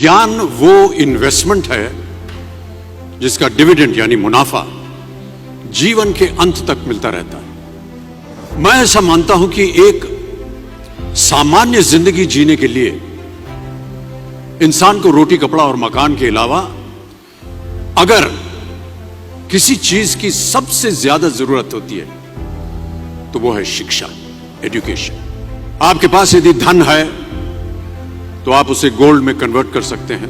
ज्ञान वो इन्वेस्टमेंट है जिसका डिविडेंड यानी मुनाफा जीवन के अंत तक मिलता रहता है। मैं ऐसा मानता हूं कि एक सामान्य जिंदगी जीने के लिए इंसान को रोटी कपड़ा और मकान के अलावा अगर किसी चीज की सबसे ज्यादा जरूरत होती है तो वो है शिक्षा, एजुकेशन। आपके पास यदि धन है तो आप उसे गोल्ड में कन्वर्ट कर सकते हैं।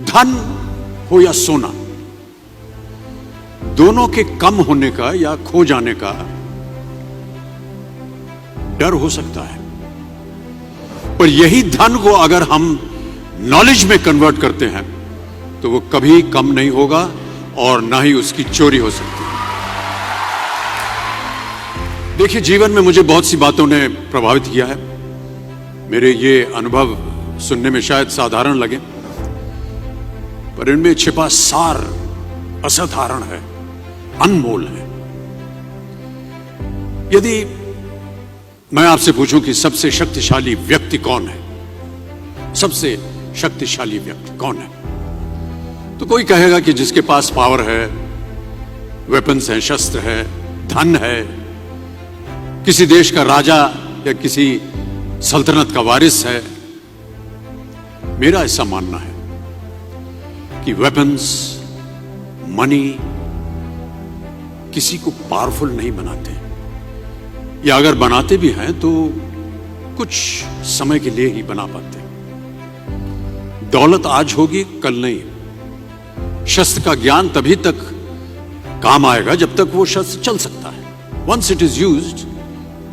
धन हो या सोना, दोनों के कम होने का या खो जाने का डर हो सकता है, पर यही धन को अगर हम नॉलेज में कन्वर्ट करते हैं तो वो कभी कम नहीं होगा और ना ही उसकी चोरी हो सकती है। देखिए, जीवन में मुझे बहुत सी बातों ने प्रभावित किया है। मेरे ये अनुभव सुनने में शायद साधारण लगे, पर इनमें छिपा सार असाधारण है, अनमोल है। यदि मैं आपसे पूछूं कि सबसे शक्तिशाली व्यक्ति कौन है, सबसे शक्तिशाली व्यक्ति कौन है, तो कोई कहेगा कि जिसके पास पावर है, वेपन्स हैं, शस्त्र है, धन है, किसी देश का राजा या किसी सल्तनत का वारिस है। मेरा ऐसा मानना है कि वेपन्स, मनी किसी को पावरफुल नहीं बनाते, या अगर बनाते भी हैं तो कुछ समय के लिए ही बना पाते। दौलत आज होगी, कल नहीं। शस्त्र का ज्ञान तभी तक काम आएगा जब तक वो शस्त्र चल सकता है। Once it is used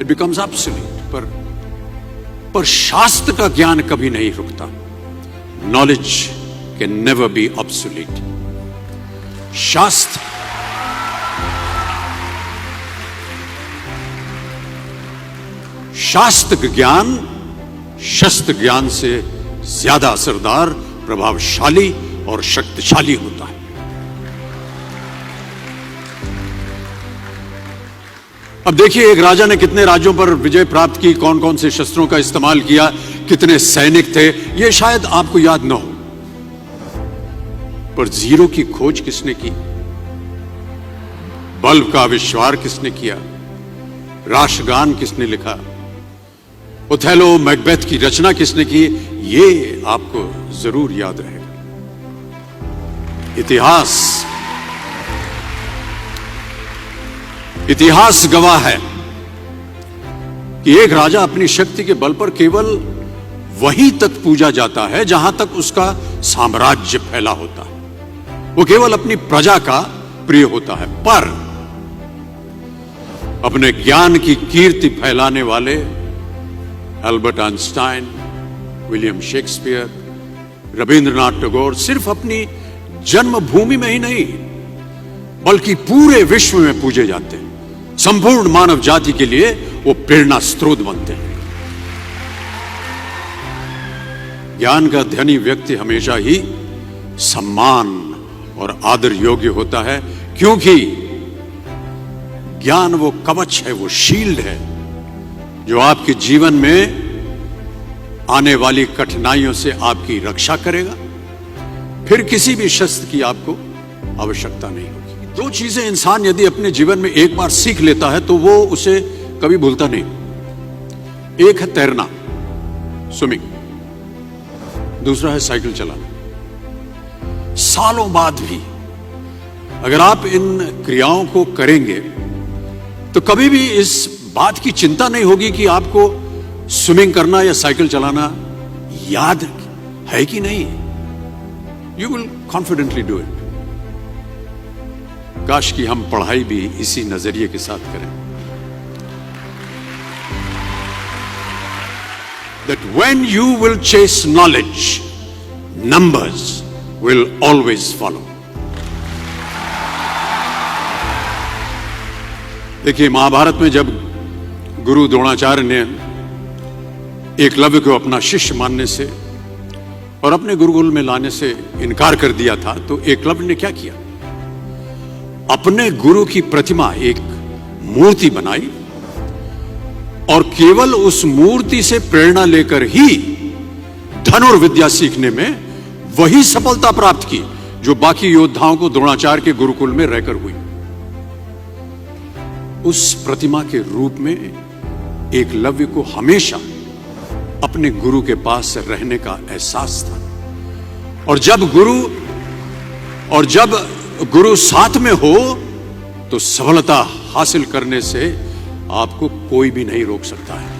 it becomes obsolete. पर शास्त्र का ज्ञान कभी नहीं रुकता। Knowledge can never be obsolete. शास्त्र ज्ञान शस्त्र ज्ञान से ज्यादा असरदार, प्रभावशाली और शक्तिशाली होता है। अब देखिए, एक राजा ने कितने राज्यों पर विजय प्राप्त की, कौन कौन से शस्त्रों का इस्तेमाल किया, कितने सैनिक थे, यह शायद आपको याद न हो, पर जीरो की खोज किसने की, बल्ब का आविष्कार किसने किया, राष्ट्रगान किसने लिखा, ओथेलो मैकबेथ की रचना किसने की, ये आपको जरूर याद रहेगा। इतिहास गवाह है कि एक राजा अपनी शक्ति के बल पर केवल वहीं तक पूजा जाता है जहां तक उसका साम्राज्य फैला होता है। वो केवल अपनी प्रजा का प्रिय होता है। पर अपने ज्ञान की कीर्ति फैलाने वाले Albert Einstein, William Shakespeare, Rabindranath Tagore सिर्फ अपनी जन्मभूमि में ही नहीं बल्कि पूरे विश्व में पूजे जाते हैं। संपूर्ण मानव जाति के लिए वो प्रेरणा स्रोत बनते हैं। ज्ञान का धनी व्यक्ति हमेशा ही सम्मान और आदर योग्य होता है, क्योंकि ज्ञान वो कवच है, वो शील्ड है जो आपके जीवन में आने वाली कठिनाइयों से आपकी रक्षा करेगा। फिर किसी भी शस्त्र की आपको आवश्यकता नहीं होगी। दो चीजें इंसान यदि अपने जीवन में एक बार सीख लेता है तो वो उसे कभी भूलता नहीं। एक है तैरना, स्विमिंग, दूसरा है साइकिल चलाना। सालों बाद भी अगर आप इन क्रियाओं को करेंगे तो कभी भी इस बात की चिंता नहीं होगी कि आपको स्विमिंग करना या साइकिल चलाना याद है कि नहीं। You will confidently do it. काश कि हम पढ़ाई भी इसी नजरिए के साथ करें, that when you will chase knowledge, numbers will always follow. देखिए, महाभारत में जब गुरु द्रोणाचार्य ने एकलव्य को अपना शिष्य मानने से और अपने गुरुकुल में लाने से इनकार कर दिया था, तो एकलव्य ने क्या किया? अपने गुरु की प्रतिमा, एक मूर्ति बनाई और केवल उस मूर्ति से प्रेरणा लेकर ही धनुर्विद्या सीखने में वही सफलता प्राप्त की जो बाकी योद्धाओं को द्रोणाचार्य के गुरुकुल में रहकर हुई। उस प्रतिमा के रूप में एकलव्य को हमेशा अपने गुरु के पास रहने का एहसास था। और जब गुरु साथ में हो तो सफलता हासिल करने से आपको कोई भी नहीं रोक सकता है।